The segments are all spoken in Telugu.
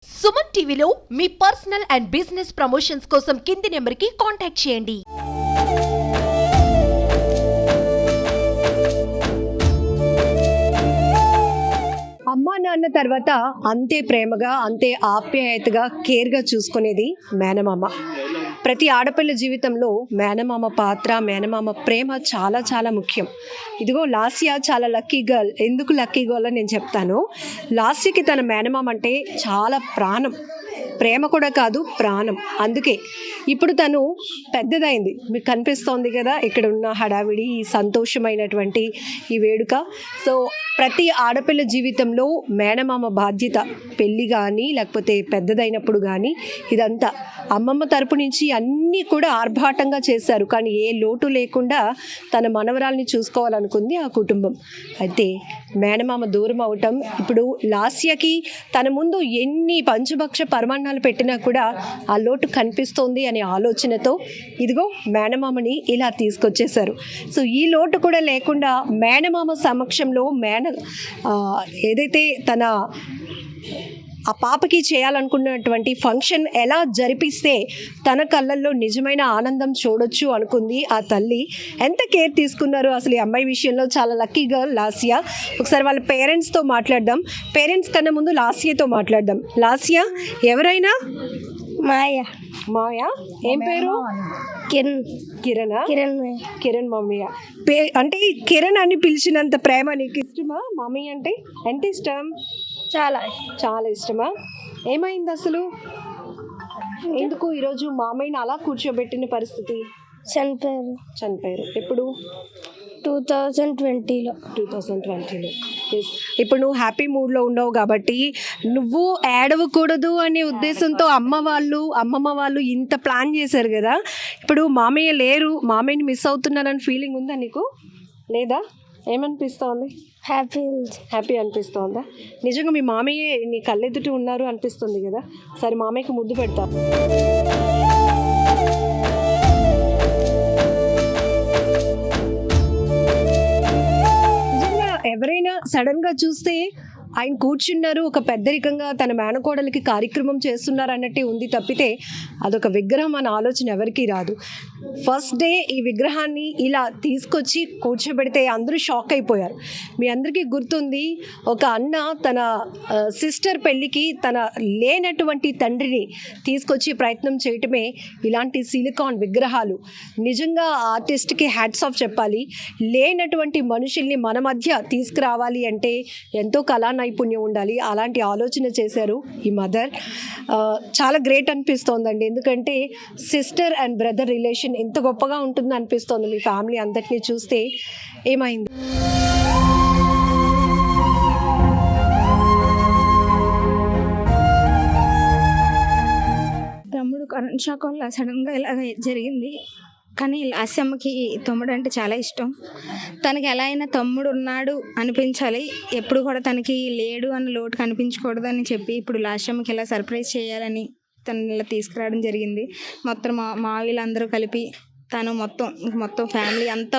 సుమన్ టీవీలో మీ పర్సనల్ అండ్ బిజినెస్ ప్రమోషన్స్ కోసం కింది నెంబర్కి కాంటాక్ట్ చేయండి. అమ్మా నాన్న తర్వాత అంతే ప్రేమగా అంతే ఆప్యాయతగా కేర్గా చూసుకునేది మేనమామ. ప్రతి ఆడపిల్ల జీవితంలో మేనమామ పాత్ర మేనమామ ప్రేమ చాలా చాలా ముఖ్యం. ఇదిగో లాస్య చాలా లక్కీ గర్ల్. ఎందుకు లక్కీ గర్ల్ అని నేను చెప్తాను. లాస్యకి తన మేనమామ అంటే చాలా ప్రాణం. ప్రేమ కూడా కాదు, ప్రాణం. అందుకే ఇప్పుడు తను పెద్దదైంది. మీకు కనిపిస్తోంది కదా ఇక్కడ ఉన్న హడావిడి, ఈ సంతోషమైనటువంటి ఈ వేడుక. సో ప్రతి ఆడపిల్ల జీవితంలో మేనమామ బాధ్యత. పెళ్ళి కానీ లేకపోతే పెద్దదైనప్పుడు కానీ ఇదంతా అమ్మమ్మ తరపు నుంచి అన్నీ కూడా ఆర్భాటంగా చేశారు. కానీ ఏ లోటు లేకుండా తన మనవరాల్ని చూసుకోవాలనుకుంది ఆ కుటుంబం. అయితే మేనమామ దూరం అవటం ఇప్పుడు లాస్యకి తన ముందు ఎన్ని పంచభక్ష పరమాన్నాలు పెట్టినా కూడా ఆ లోటు కనిపిస్తోంది అనే ఆలోచనతో ఇదిగో మేనమామని ఇలా తీసుకొచ్చేశారు. సో ఈ లోటు కూడా లేకుండా మేనమామ సమక్షంలో ఏదైతే తన ఆ పాపకి చేయాలనుకున్నటువంటి ఫంక్షన్ ఎలా జరిపిస్తే తన కళ్ళల్లో నిజమైన ఆనందం చూడొచ్చు అనుకుంది ఆ తల్లి. ఎంత కేర్ తీసుకున్నారు అసలు ఈ అమ్మాయి విషయంలో. చాలా లక్కీ గర్ల్ లాస్య. ఒకసారి వాళ్ళ పేరెంట్స్తో మాట్లాడదాం. పేరెంట్స్ కన్నా ముందు లాస్యతో మాట్లాడదాం. లాస్య ఎవరైనా? మాయా. ఏం పేరు? కిరణ్ మమ్మయ్య. అంటే కిరణ్ అని పిలిచినంత ప్రేమ నీకు ఇష్టమా? మమ్మీ అంటే ఎంత ఇష్టం? చాలా ఇష్టమా? ఏమైంది అసలు? ఎందుకు ఈరోజు మామయ్యని అలా కూర్చోబెట్టిన పరిస్థితి? చనిపోయారు. ఎప్పుడు? 2020లో. ఇప్పుడు నువ్వు హ్యాపీ మూడ్లో ఉండవు కాబట్టి నువ్వు ఏడవకూడదు అనే ఉద్దేశంతో అమ్మమ్మ వాళ్ళు ఇంత ప్లాన్ చేశారు కదా. ఇప్పుడు మామయ్య లేరు, మామయ్యని మిస్ అవుతున్నానని ఫీలింగ్ ఉందా నీకు? లేదా? ఏమనిపిస్తోంది? హ్యాపీ అనిపిస్తోందా? నిజంగా మీ మామయ్య నీ కళ్ళెదుట ఉన్నారు అనిపిస్తుంది కదా. సరే మామయ్యకి ముద్దు పెడతా. నిజంగా ఎవరైనా సడన్గా చూస్తే ఆయన కూర్చున్నారు, ఒక పెద్దరికంగా తన మేనకోడలికి కార్యక్రమం చేస్తున్నారు అన్నట్టే ఉంది తప్పితే అదొక విగ్రహం అన్న ఆలోచన ఎవరికీ రాదు. ఫస్ట్ డే ఈ విగ్రహాన్ని ఇలా తీసుకొచ్చి కూర్చోబెడితే అందరూ షాక్ అయిపోయారు. మీ అందరికీ గుర్తుంది, ఒక అన్న తన సిస్టర్ పెళ్ళికి తన లేనటువంటి తండ్రిని తీసుకొచ్చి ప్రయత్నం చేయటమే ఇలాంటి సిలికాన్ విగ్రహాలు. నిజంగా ఆర్టిస్ట్కి హ్యాట్స్ ఆఫ్ చెప్పాలి. లేనటువంటి మనుషుల్ని మన మధ్య తీసుకురావాలి అంటే ఎంతో కళా నైపుణ్యం ఉండాలి. అలాంటి ఆలోచన చేశారు ఈ మదర్. చాలా గ్రేట్ అనిపిస్తోందండి. ఎందుకంటే సిస్టర్ అండ్ బ్రదర్ రిలేషన్ ఎంత గొప్పగా ఉంటుంది అనిపిస్తోంది మీ ఫ్యామిలీ అంతటినీ చూస్తే. ఏమైంది? తమ్ముడు కరెంట్ షాక్ వల్ల సడన్గా ఇలా జరిగింది. కానీ లాస్యమ్మకి తమ్ముడు అంటే చాలా ఇష్టం. తనకి ఎలా అయినా తమ్ముడు ఉన్నాడు అనిపించాలి, ఎప్పుడు కూడా తనకి లేడు అన్న లోటు కనిపించకూడదు అని చెప్పి ఇప్పుడు లాస్యమ్మకి ఇలా సర్ప్రైజ్ చేయాలని తను ఇలా తీసుకురావడం జరిగింది. మొత్తం మా వీళ్ళందరూ కలిపి తను మొత్తం ఫ్యామిలీ అంతా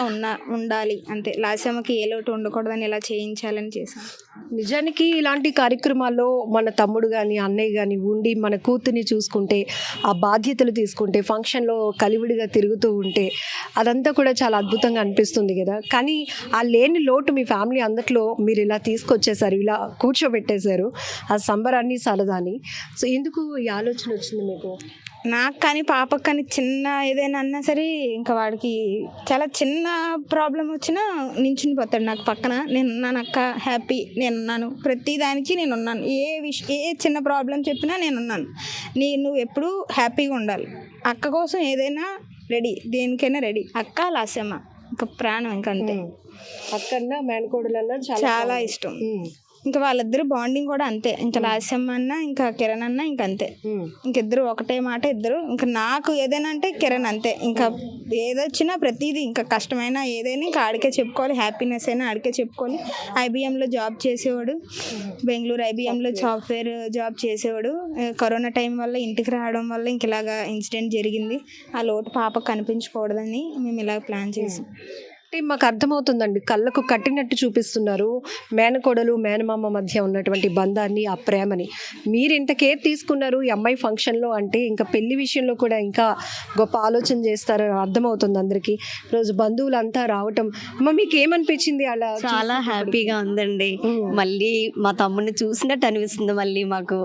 ఉండాలి అంతే. లాస్యమ్మకి ఏ లోటు ఉండకూడదని ఇలా చేయించాలని చేశాను. నిజానికి ఇలాంటి కార్యక్రమాల్లో మన తమ్ముడు కానీ అన్నయ్య కానీ ఉండి మన కూతుర్ని చూసుకుంటే, ఆ బాధ్యతలు తీసుకుంటే, ఫంక్షన్లో కలివిడిగా తిరుగుతూ ఉంటే అదంతా కూడా చాలా అద్భుతంగా అనిపిస్తుంది కదా. కానీ ఆ లేని లోటు మీ ఫ్యామిలీ అందట్లో మీరు ఇలా తీసుకొచ్చేసారు, ఇలా కూర్చోబెట్టేశారు ఆ సంబరాన్ని సరదాని. సో ఎందుకు ఈ ఆలోచన వచ్చింది మీకు? నాకు కానీ పాపకు కానీ చిన్న ఏదైనా అన్నా సరే ఇంకా వాడికి చాలా చిన్న ప్రాబ్లం వచ్చినా నించుని పోతాడు నాకు పక్కన. నేనున్నాను అక్క, హ్యాపీ, నేనున్నాను, ప్రతి దానికి నేనున్నాను. ఏ చిన్న ప్రాబ్లం చెప్పినా నేనున్నాను. నువ్వు ఎప్పుడు హ్యాపీగా ఉండాలి. అక్క కోసం ఏదైనా రెడీ, దేనికైనా రెడీ. అక్క లాస్యమ్మ ఇంకా ప్రాణం, ఇంకా అంతే. అక్కన్నా మేనకోడలన్నా చాలా ఇష్టం. ఇంకా వాళ్ళిద్దరు బాండింగ్ కూడా అంతే. ఇంకా లాస్యమ్మ అన్న ఇంకా కిరణ్ అన్న ఇంకా అంతే. ఇంకిద్దరు ఒకటే మాట ఇద్దరు. ఇంకా నాకు ఏదైనా అంటే కిరణ్ అంతే. ఇంకా ఏదొచ్చినా ప్రతిదీ ఇంకా కష్టమైనా ఏదైనా ఇంకా ఆడికే చెప్పుకోవాలి, హ్యాపీనెస్ అయినా ఆడికే చెప్పుకోవాలి. ఐబిఎంలో జాబ్ చేసేవాడు, బెంగళూరు ఐబిఎంలో సాఫ్ట్వేర్ జాబ్ చేసేవాడు. కరోనా టైం వల్ల ఇంటికి రావడం వల్ల ఇంక ఇలాగా ఇన్సిడెంట్ జరిగింది. ఆ లోటు పాపకు కనిపించకూడదని మేము ఇలా ప్లాన్ చేసాం. అంటే మాకు అర్థమవుతుందండి, కళ్ళకు కట్టినట్టు చూపిస్తున్నారు మేనకోడలు మేనమామ మధ్య ఉన్నటువంటి బంధాన్ని, ఆ ప్రేమని. మీరు ఇంత కేర్ తీసుకున్నారు ఈ అమ్మాయి ఫంక్షన్లో అంటే ఇంకా పెళ్లి విషయంలో కూడా ఇంకా గొప్ప ఆలోచన చేస్తారని అర్థమవుతుంది అందరికీ. రోజు బంధువులు అంతా రావటం, అమ్మ మీకు ఏమనిపించింది అలా? చాలా హ్యాపీగా ఉందండి. మళ్ళీ మా తమ్ముడిని చూసినట్టు అనిపిస్తుంది. మళ్ళీ మాకు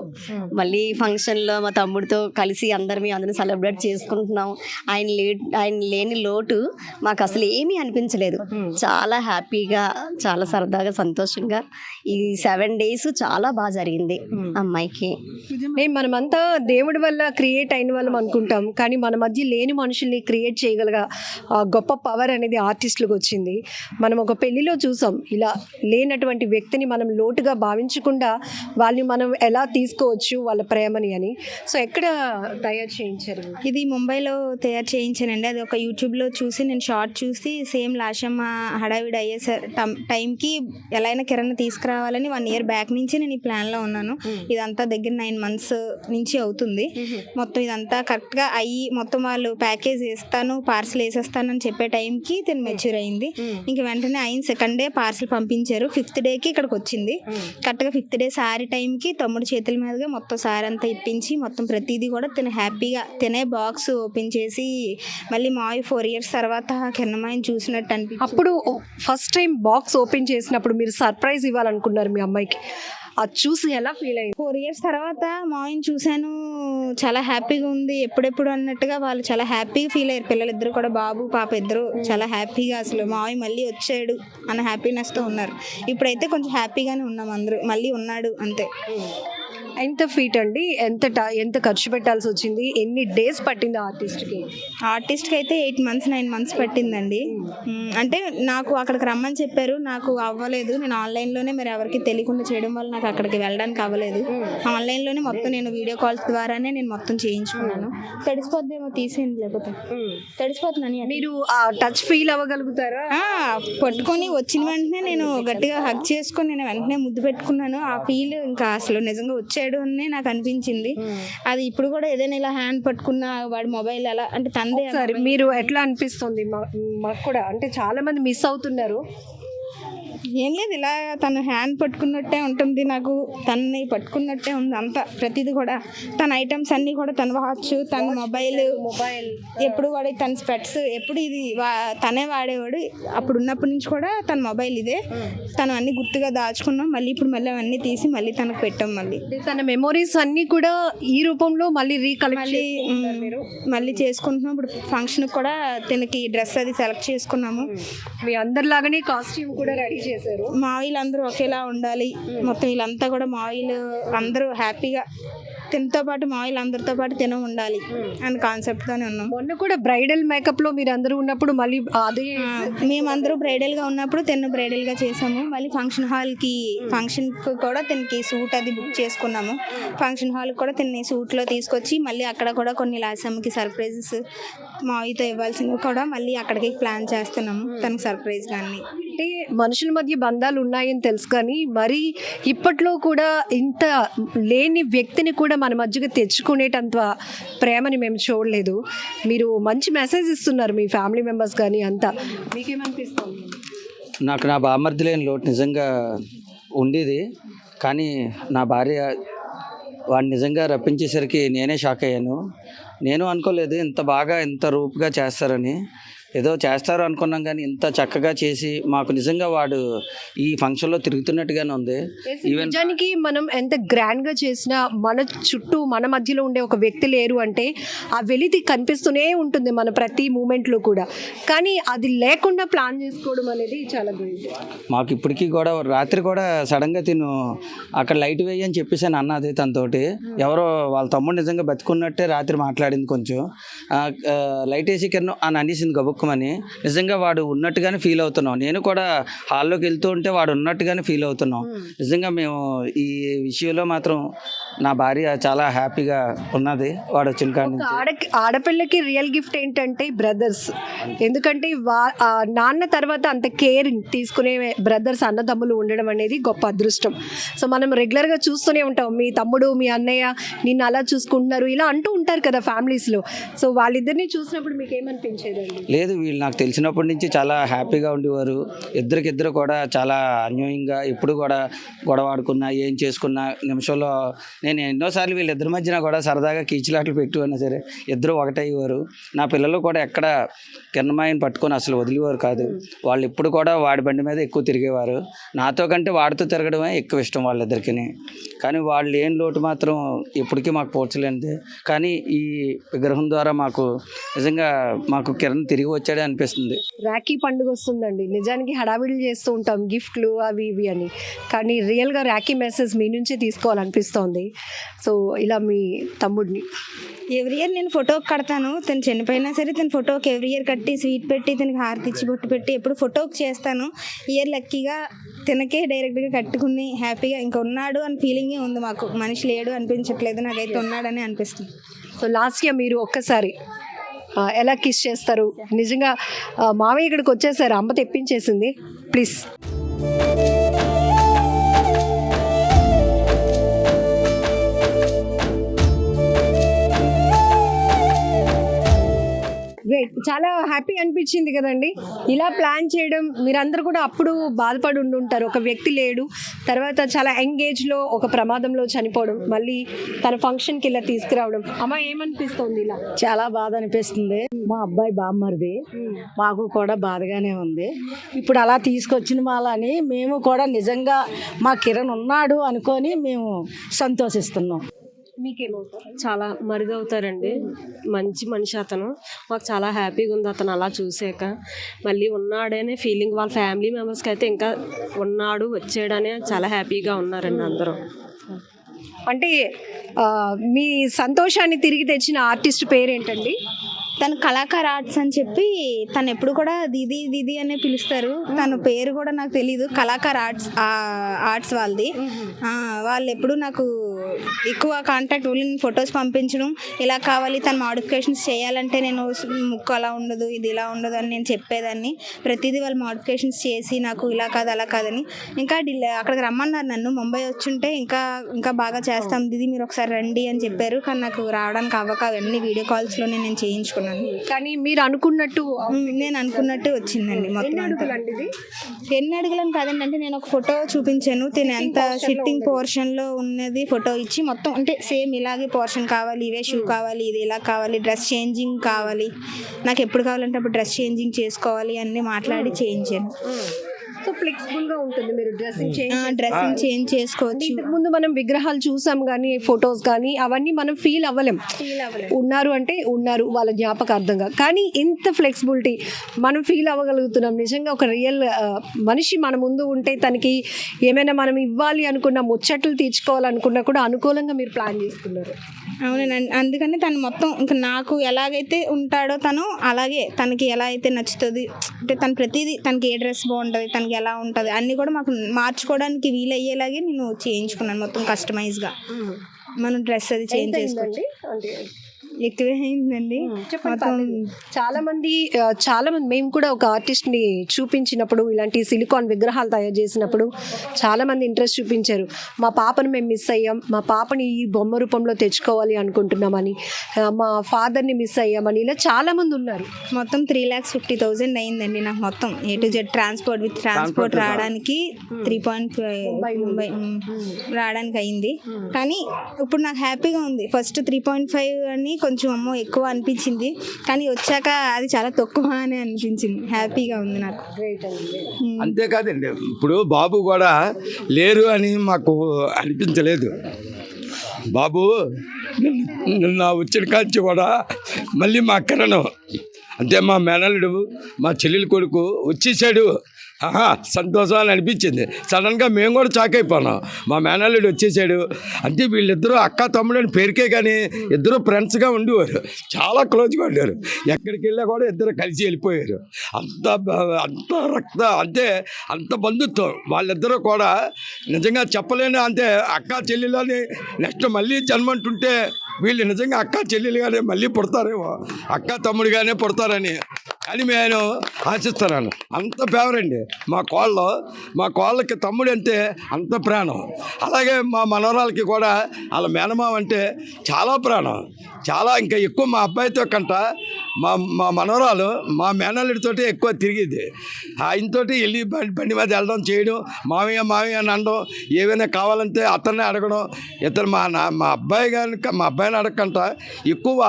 మళ్ళీ ఫంక్షన్లో మా తమ్ముడితో కలిసి అందరం సెలబ్రేట్ చేసుకుంటున్నాం. ఆయన లేని లోటు మాకు అసలు ఏమీ అనిపించలేదు. చాలా హ్యాపీగా, చాలా సరదాగా, సంతోషంగా ఈ 7 days చాలా బాగా జరిగింది అమ్మాయికి. మనమంతా దేవుడి వల్ల క్రియేట్ అయిన వాళ్ళం అనుకుంటాం, కానీ మన మధ్య లేని మనుషుల్ని క్రియేట్ చేయగల గొప్ప పవర్ అనేది ఆర్టిస్టులకు వచ్చింది. మనం ఒక పెళ్లిలో చూసాం, ఇలా లేనటువంటి వ్యక్తిని మనం లోటుగా భావించకుండా వాళ్ళని మనం ఎలా తీసుకోవచ్చు వాళ్ళ ప్రేమని అని. సో ఎక్కడ తయారు చేయించారు? ఇది ముంబైలో తయారు చేయించానండి. అది ఒక యూట్యూబ్లో చూసి నేను షార్ట్ చూసి సేమ్ లాషమ్మ హడావిడి అయ్యే టైంకి ఎలా అయినా కిరణ్ తీసుకురావాలని 1 year బ్యాక్ నుంచి నేను ఈ ప్లాన్లో ఉన్నాను. ఇదంతా దగ్గర 9 months నుంచి అవుతుంది. మొత్తం ఇదంతా కరెక్ట్గా అయ్యి మొత్తం వాళ్ళు ప్యాకేజ్ వేస్తాను, పార్సల్ వేసేస్తాను అని చెప్పే టైంకి తను మెచ్యూర్ అయింది. ఇంక వెంటనే అయిన 2nd day పార్సల్ పంపించారు. 5th dayకి ఇక్కడికి వచ్చింది. కరెక్ట్గా 5th day సారీ టైంకి తమ్ముడు చేతుల మీదుగా మొత్తం సారీ అంతా ఇప్పించి మొత్తం ప్రతిదీ కూడా తను హ్యాపీగా తినే బాక్స్ ఓపెన్ చేసి మళ్ళీ మావి 4 years తర్వాత కిరణమాయని చూసినట్టు అనిపించింది. అప్పుడు ఫస్ట్ టైం బాక్స్ ఓపెన్ చేసినప్పుడు మీరు సర్ప్రైజ్ ఇవ్వాలనుకున్నారు మీ అమ్మాయికి, అది చూసి ఎలా ఫీల్ అయ్యింది? 4 years తర్వాత మావిని చూశాను, చాలా హ్యాపీగా ఉంది ఎప్పుడెప్పుడు అన్నట్టుగా వాళ్ళు చాలా హ్యాపీగా ఫీల్ అయ్యారు. పిల్లలిద్దరు కూడా, బాబు పాప ఇద్దరు చాలా హ్యాపీగా అసలు మావి మళ్ళీ వచ్చాడు అన్న హ్యాపీనెస్తో ఉన్నారు. ఇప్పుడైతే కొంచెం హ్యాపీగానే ఉన్నాం అందరూ, మళ్ళీ ఉన్నాడు అంతే. ఎంత ఫీట్ అండి, ఎంత ఖర్చు పెట్టాల్సి వచ్చింది, ఎన్ని డేస్ పట్టింది ఆర్టిస్ట్కి? ఆర్టిస్ట్కి అయితే 8 months 9 months పట్టిందండి. అంటే నాకు అక్కడికి రమ్మని చెప్పారు, నాకు అవ్వలేదు. నేను ఆన్లైన్లోనే మరి ఎవరికి తెలియకుండా చేయడం వల్ల నాకు అక్కడికి వెళ్ళడానికి అవ్వలేదు. ఆన్లైన్లోనే మొత్తం నేను వీడియో కాల్స్ ద్వారానే నేను మొత్తం చేయించుకున్నాను. తడిసిపోద్దేమో తీసేయండి, లేకపోతే తడిసిపోతున్నాను. మీరు ఆ టచ్ ఫీల్ అవ్వగలుగుతారా? పట్టుకొని వచ్చిన వెంటనే నేను గట్టిగా హగ్ చేసుకొని నేను వెంటనే ముద్దు పెట్టుకున్నాను. ఆ ఫీల్ ఇంకా అసలు నిజంగా వచ్చాడు అని నాకు అనిపించింది. అది ఇప్పుడు కూడా ఏదైనా ఇలా హ్యాండ్ పట్టుకున్న వాడి మొబైల్ ఎలా అంటే తందే. సరే, మీరు ఎట్లా అనిపిస్తుంది? మాకు కూడా అంటే చాలా మంది మిస్ అవుతున్నారు. ఏం లేదు, ఇలా తను హ్యాండ్ పట్టుకున్నట్టే ఉంటుంది, నాకు తనని పట్టుకున్నట్టే ఉంది అంతా. ప్రతిదీ కూడా తన ఐటమ్స్ అన్నీ కూడా తన వాచ్, తన మొబైల్ ఎప్పుడు వాడే, తన స్పెట్స్ ఎప్పుడు ఇది తనే వాడేవాడు. అప్పుడు ఉన్నప్పటి నుంచి కూడా తన మొబైల్ ఇదే. తను అన్ని గుర్తుగా దాచుకున్నాం. మళ్ళీ ఇప్పుడు మళ్ళీ అవన్నీ తీసి మళ్ళీ తనకు పెట్టాం. మళ్ళీ తన మెమోరీస్ అన్నీ కూడా ఈ రూపంలో మళ్ళీ మళ్ళీ చేసుకుంటున్నాం. ఇప్పుడు ఫంక్షన్కి కూడా తనకి డ్రెస్ అది సెలెక్ట్ చేసుకున్నాము. మీ అందరిలాగానే కాస్ట్యూమ్ కూడా రెడీ చేశారు. మావిలు అందరూ ఒకేలా ఉండాలి, మొత్తం వీళ్ళంతా కూడా మావిలు అందరూ హ్యాపీగా తినతో పాటు మావిలు అందరితో పాటు తిన ఉండాలి అని కాన్సెప్ట్తోనే ఉన్నాం. మొన్న కూడా బ్రైడల్ మేకప్లో మీరు అందరూ ఉన్నప్పుడు మళ్ళీ అదే మేమందరూ బ్రైడల్గా ఉన్నప్పుడు తిన్న బ్రైడల్గా చేసాము. మళ్ళీ ఫంక్షన్కి కూడా తినకి సూట్ అది బుక్ చేసుకున్నాము. ఫంక్షన్ హాల్కి కూడా తిని సూట్లో తీసుకొచ్చి మళ్ళీ అక్కడ కూడా కొన్ని లాసమ్మకి సర్ప్రైజెస్ మావితో ఇవ్వాల్సినవి కూడా మళ్ళీ అక్కడికి ప్లాన్ చేస్తున్నాము తనకు సర్ప్రైజ్. కానీ అంటే మనుషుల మధ్య బంధాలు ఉన్నాయని తెలుసు, కానీ మరి ఇప్పట్లో కూడా ఇంత లేని వ్యక్తిని కూడా మన మధ్యగా తెచ్చుకునేటంత ప్రేమని మేము చూడలేదు. మీరు మంచి మెసేజ్ ఇస్తున్నారు మీ ఫ్యామిలీ మెంబర్స్ కానీ అంతా. మీకేమనిపిస్తుంది? నాకు నా బామర్ది లేని లోటు నిజంగా ఉండేది, కానీ నా భార్య వాడిని నిజంగా రప్పించేసరికి నేనే షాక్ అయ్యాను. నేను అనుకోలేదు ఇంత బాగా ఇంత రూపుగా చేస్తారని. ఏదో చేస్తారు అనుకున్నాం, కానీ ఇంత చక్కగా చేసి మాకు నిజంగా వాడు ఈ ఫంక్షన్లో తిరుగుతున్నట్టుగానే ఉంది. ఈవెన్ నిజానికి మనం ఎంత గ్రాండ్గా చేసినా మన చుట్టూ మన మధ్యలో ఉండే ఒక వ్యక్తి లేరు అంటే ఆ వెలితి కనిపిస్తూనే ఉంటుంది మన ప్రతి మూమెంట్లో కూడా. కానీ అది లేకుండా ప్లాన్ చేసుకోవడం అనేది చాలా గ్రేట్. మాకు ఇప్పటికీ కూడా రాత్రి కూడా సడన్గా తిను అక్కడ లైట్ వేయి అని చెప్పేసాను అన్నది తనతోటి. ఎవరో వాళ్ళ తమ్ముడు నిజంగా బతుకున్నట్టే రాత్రి మాట్లాడింది. కొంచెం లైట్ వేసి కిరణ్ అని అనేసింది గబుక్కమని. నిజంగా వాడు ఉన్నట్టుగానే ఫీల్ అవుతున్నాం. నేను కూడా హాల్లోకి వెళ్తూ ఉంటే వాడు ఉన్నట్టుగానే ఫీల్ అవుతున్నాం. నిజంగా మేము ఈ విషయంలో మాత్రం నా భార్య చాలా హ్యాపీగా ఉన్నది వాడు వచ్చిన కాడి నుంచి. ఆడపిల్లకి రియల్ గిఫ్ట్ ఏంటంటే బ్రదర్స్. ఎందుకంటే నాన్న తర్వాత అంత కేర్ తీసుకునే బ్రదర్స్, అన్నదమ్ములు ఉండడం అనేది గొప్ప అదృష్టం. సో మనం రెగ్యులర్గా చూస్తూనే ఉంటాం, మీ తమ్ముడు మీ అన్నయ్య నిన్ను అలా చూసుకుంటున్నారు ఇలా అంటూ ఉంటారు కదా ఫ్యామిలీస్లో. సో వాళ్ళిద్దరిని చూసినప్పుడు మీకు ఏమనిపించేదండి? లేదు, లేదు, వీళ్ళు నాకు తెలిసినప్పటి నుంచి చాలా హ్యాపీగా ఉండేవారు. ఇద్దరికిద్దరు కూడా చాలా అన్యోన్యంగా ఎప్పుడు కూడా గొడవ ఆడుకున్నా ఏం చేసుకున్నా నిమిషంలో నేను ఎన్నోసార్లు వీళ్ళిద్దరి మధ్యన కూడా సరదాగా కీచులాటలు పెట్టుకున్నా సరే ఇద్దరు ఒకటయ్యేవారు. నా పిల్లలు కూడా ఎక్కడ కిరణమాయిని పట్టుకొని అసలు వదిలేవారు కాదు. వాళ్ళు ఎప్పుడు కూడా వాడి బండి మీద ఎక్కువ తిరిగేవారు. నాతో కంటే వాడితో తిరగడమే ఎక్కువ ఇష్టం వాళ్ళిద్దరికి. కానీ వాళ్ళు ఏం లోటు మాత్రం ఎప్పటికీ మాకు పోడ్చలేనిదే. కానీ ఈ విగ్రహం ద్వారా మాకు నిజంగా మాకు కిరణ్ తిరిగి వచ్చాడే అనిపిస్తుంది. రాఖీ పండుగ వస్తుందండి, నిజానికి హడావిడి చేస్తూ ఉంటాం గిఫ్ట్లు అవి ఇవి అని, కానీ రియల్గా రాఖీ మెసేజ్ మీ నుంచే తీసుకోవాలనిపిస్తోంది. సో ఇలా మీ తమ్ముడిని ఎవ్రీ ఇయర్ నేను ఫోటోకి కడతాను. తను చనిపోయినా సరే తన ఫోటోకి ఎవ్రీ ఇయర్ కట్టి స్వీట్ పెట్టి తనకి హారతి ఇచ్చి బొట్టు పెట్టి ఎప్పుడు ఫోటోకి చేస్తాను. ఇయర్ లక్కీగా తనకే డైరెక్ట్గా కట్టుకుని హ్యాపీగా ఇంకా ఉన్నాడు అని ఫీలింగే ఉంది మాకు. మనిషి లేడు అనిపించట్లేదు, నాకైతే ఉన్నాడని అనిపిస్తుంది. సో లాస్ట్ ఇయర్ మీరు ఒక్కసారి ఎలా కిస్ చేస్తారు? నిజంగా మామయ్య ఇక్కడికి వచ్చేసారు, అమ్మ తెప్పించేసింది, ప్లీజ్. గ్రేట్, చాలా హ్యాపీ అనిపించింది కదండి ఇలా ప్లాన్ చేయడం. మీరందరూ కూడా అప్పుడు బాధపడి ఉండుంటారు, ఒక వ్యక్తి లేడు, తర్వాత చాలా యంగేజ్లో ఒక ప్రమాదంలో చనిపోవడం, మళ్ళీ తన ఫంక్షన్కి ఇలా తీసుకురావడం. అమ్మ ఏమనిపిస్తుంది? ఇలా చాలా బాధ అనిపిస్తుంది. మా అబ్బాయి బామ్మరిది, మాకు కూడా బాధగానే ఉంది. ఇప్పుడు అలా తీసుకొచ్చిన వాళ్ళని మేము కూడా నిజంగా మా కిరణ్ ఉన్నాడు అనుకొని మేము సంతోషిస్తున్నాం. మీకేమవుతారు? చాలా మరుగవుతారండి. మంచి మనిషి అతను. మాకు చాలా హ్యాపీగా ఉంది అతను అలా చూసాక. మళ్ళీ ఉన్నాడనే ఫీలింగ్ వాళ్ళ ఫ్యామిలీ మెంబర్స్కి అయితే ఇంకా ఉన్నాడు వచ్చాడనే చాలా హ్యాపీగా ఉన్నారండి అందరూ. అంటే మీ సంతోషాన్ని తిరిగి తెచ్చిన ఆర్టిస్ట్ పేరేంటండి? తను కళాకార్ ఆర్ట్స్ అని చెప్పి తను ఎప్పుడు కూడా దీది దీది అనే పిలుస్తారు. తన పేరు కూడా నాకు తెలీదు. కళాకార్ ఆర్ట్స్ వాళ్ళది. వాళ్ళు ఎప్పుడు నాకు ఎక్కువ కాంటాక్ట్ ఫొటోస్ పంపించడం, ఇలా కావాలి తను మోడిఫికేషన్స్ చేయాలంటే నేను ముక్కు అలా ఉండదు ఇది ఇలా ఉండదు అని నేను చెప్పేదాన్ని. ప్రతిదీ వాళ్ళు మోడిఫికేషన్స్ చేసి నాకు ఇలా కాదు అలా కాదని ఇంకా అక్కడికి రమ్మన్నారు నన్ను. ముంబై వచ్చుంటే ఇంకా బాగా చేస్తాం దీది, మీరు ఒకసారి రండి అని చెప్పారు. కానీ నాకు రావడానికి అవ్వక అవన్నీ వీడియో కాల్స్లోనే నేను చేయించుకున్నాను. కానీ మీరు అనుకున్నట్టు నేను అనుకున్నట్టు వచ్చిందండి. మొత్తం ఎన్ని అడుగులని కాదండి, అంటే నేను ఒక ఫోటో చూపించాను. తిని ఎంత సిట్టింగ్ పోర్షన్లో ఉన్నది ఫోటో ఇచ్చి మొత్తం అంటే సేమ్ ఇలాగే పోర్షన్ కావాలి, ఇవే షూ కావాలి, ఇది ఇలా కావాలి, డ్రెస్ చేంజింగ్ కావాలి, నాకు ఎప్పుడు కావాలంటే అప్పుడు డ్రెస్ చేంజింగ్ చేసుకోవాలి అన్నీ మాట్లాడి చేయించాను. సో ఫ్లెక్సిబుల్గా ఉంటుంది, మీరు డ్రెస్సింగ్ చేంజ్ చేసుకోవచ్చు. ఇంతకుముందు మనం విగ్రహాలు చూసాం కానీ ఫొటోస్ కానీ అవన్నీ మనం ఫీల్ అవ్వలేం. ఉన్నారు అంటే ఉన్నారు వాళ్ళ జ్ఞాపకార్థంగా, కానీ ఇంత ఫ్లెక్సిబిలిటీ మనం ఫీల్ అవ్వగలుగుతున్నాం. నిజంగా ఒక రియల్ మనిషి మన ముందు ఉంటే తనకి ఏమైనా మనం ఇవ్వాలి అనుకున్న ముచ్చట్లు తీర్చుకోవాలనుకున్నా కూడా అనుకూలంగా మీరు ప్లాన్ చేసుకున్నారు. అవునండి, అందుకని తను మొత్తం ఇంకా నాకు ఎలాగైతే ఉంటాడో తను అలాగే తనకి ఎలా అయితే నచ్చుతుంది అంటే తను ప్రతిదీ తనకి ఏ డ్రెస్ బాగుంటుంది, తనకి ఎలా ఉంటుంది అన్నీ కూడా మాకు మార్చుకోవడానికి వీలయ్యేలాగే నేను చేయించుకున్నాను మొత్తం కస్టమైజ్గా. మనం డ్రెస్ అది చేంజ్ చేసుకోవచ్చు. ఎక్కువే అయిందండి. చాలా మంది మేము కూడా ఒక ఆర్టిస్ట్ ని చూపించినప్పుడు ఇలాంటి సిలికాన్ విగ్రహాలు తయారు చేసినప్పుడు చాలా మంది ఇంట్రెస్ట్ చూపించారు. మా పాపను మేము మిస్ అయ్యాం, మా పాపని ఈ బొమ్మ రూపంలో తెచ్చుకోవాలి అనుకుంటున్నామని, మా ఫాదర్ని మిస్ అయ్యామని, ఇలా చాలా మంది ఉన్నారు. మొత్తం 3,50,000 అయిందండి నాకు మొత్తం A to Z ట్రాన్స్పోర్ట్ రావడానికి 3.5 రావడానికి అయింది. కానీ ఇప్పుడు నాకు హ్యాపీగా ఉంది. ఫస్ట్ 3.5 అని కొంచెం అమ్మో ఎక్కువ అనిపించింది, కానీ వచ్చాక అది చాలా తక్కువ అని అనిపించింది. హ్యాపీగా ఉంది నాకు. అంతేకాదండి, ఇప్పుడు బాబు కూడా లేరు అని మాకు అనిపించలేదు. బాబు నిన్న వచ్చిన కాంచి కూడా మళ్ళీ మా కిరణ్ అంటే మా మేనల్లుడు మా చెల్లెలు కొడుకు వచ్చేసాడు, సంతోషం అని అనిపించింది. సడన్గా మేము కూడా షాక్ అయిపోయినాం. మా మేనల్లుడు వచ్చేసాడు అంటే వీళ్ళిద్దరూ అక్క తమ్ముడు అని పేరుకే కానీ ఇద్దరు ఫ్రెండ్స్గా ఉండేవారు, చాలా క్లోజ్గా ఉండేవారు. ఎక్కడికి వెళ్ళా కూడా ఇద్దరు కలిసి వెళ్ళిపోయారు. అంత రక్త అంటే అంత బంధుత్వం వాళ్ళిద్దరూ కూడా నిజంగా చెప్పలేని. అంటే అక్క చెల్లెలని నెక్స్ట్ మళ్ళీ జన్మంటుంటే వీళ్ళు నిజంగా అక్క చెల్లెలుగానే మళ్ళీ పుడతారేమో, అక్క తమ్ముడుగానే పుడతారని అని నేను ఆశిస్తున్నాను. అంత ఫేవర్ అండి మా కోళ్ళకి తమ్ముడు అంటే అంత ప్రాణం. అలాగే మా మనవరాలకి కూడా వాళ్ళ మేనమామ అంటే చాలా ప్రాణం, చాలా ఇంకా ఎక్కువ. మా అబ్బాయితో కంట మా మనవరాలు మా మేనల్లుడితోటి ఎక్కువ తిరిగిద్ది. ఆయనతోటి వెళ్ళి బండి మీద వెళ్ళడం చేయడం, మామయ్య అని అనడం, ఏవైనా కావాలంటే అతన్నే అడగడం. ఇతను మా అబ్బాయిని అడగకంట ఎక్కువ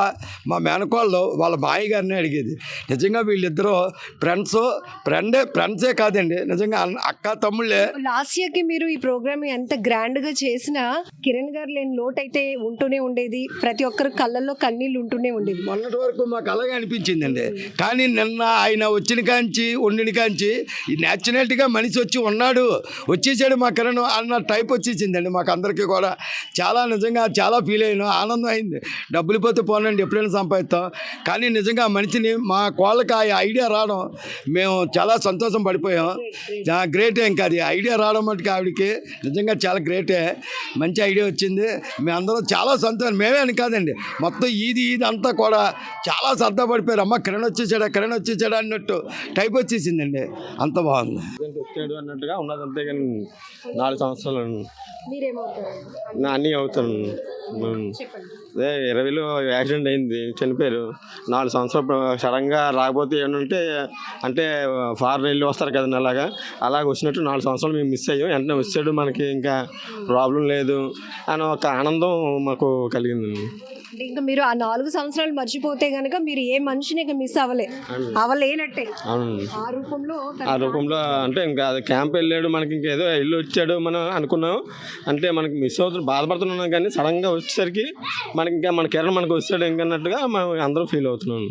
మా మేనకోళ్ళు వాళ్ళ మాయ గారిని అడిగేది. నిజంగా వీళ్ళిద్దరూ ఫ్రెండ్సే కాదండి, నిజంగా అక్క తమ్ముళ్ళే. లాస్ట్ ఇయర్కి మీరు ఈ ప్రోగ్రామ్ ఎంత గ్రాండ్గా చేసినా కిరణ్ గారు లేని లోటు అయితే ఉంటూనే ఉండేది. ప్రతి ఒక్కరి కళ్ళల్లో కన్నీళ్ళు ఉంటూనే ఉండేది. మొన్నటి వరకు మాకు అలాగే అనిపించిందండి. కానీ నిన్న ఆయన వచ్చిన కాంచి ఉండిన కాంచి ఈ న్యాచురాలిటీగా మనిషి వచ్చేసాడు మా కిరణ్ అన్న టైప్ వచ్చేసిందండి. మాకు అందరికీ కూడా చాలా నిజంగా చాలా ఫీల్ అయ్యాను, ఆనందం అయింది. డబ్బులు పోతే పోనండి, ఎప్పుడైనా సంపాదిస్తాం. కానీ నిజంగా ఆ మనిషిని మా కోళ్ళకి ఆ ఐడియా రావడం మేము చాలా సంతోషం పడిపోయాం. గ్రేటే. ఇంకా అది ఐడియా రావడం మటుకు ఆవిడకి నిజంగా చాలా గ్రేటే. మంచి ఐడియా వచ్చింది. మేమందరం చాలా సంతోషం. మేమే అని కాదండి, మొత్తం ఇది అంతా కూడా చాలా సరదా పడిపోయారు. అమ్మ కిరణ్ వచ్చేసాడా అన్నట్టు టైప్ వచ్చేసిందండి. అంత బాగుంది. వచ్చాడు అన్నట్టుగా ఉన్నది. అంతేగాని 4 సంవత్సరాలు నా అన్నీ అవుతాను. అదే 20లో యాక్సిడెంట్ అయింది, చనిపోయారు. 4 సంవత్సరాలు సడన్గా రాకపోతే ఏమంటే అంటే ఫారెన్ వెళ్ళి వస్తారు కదండి, అలాగ వచ్చినట్టు 4 సంవత్సరాలు మేము మిస్ అయ్యాం. వెంటనే వచ్చాడు, మనకి ఇంకా ప్రాబ్లం లేదు అని ఒక ఆనందం మాకు కలిగిందండి. అంటే ఇంకా మీరు ఆ 4 సంవత్సరాలు మర్చిపోతే కనుక మీరు ఏ మనిషిని ఇంకా మిస్ అవ్వలేనట్టే. అవునండి. ఆ రూపంలో అంటే ఇంకా క్యాంప్ వెళ్ళాడు, మనకి ఇంకేదో ఇల్లు వచ్చాడు మనం అనుకున్నాం. అంటే మనకి మిస్ అవుతుంది, బాధపడుతున్నాం. కానీ సడన్గా వచ్చేసరికి మనకి ఇంకా మన కిరణ్ మనకు వచ్చాడు ఇంకన్నట్టుగా మనం అందరూ ఫీల్ అవుతున్నాం.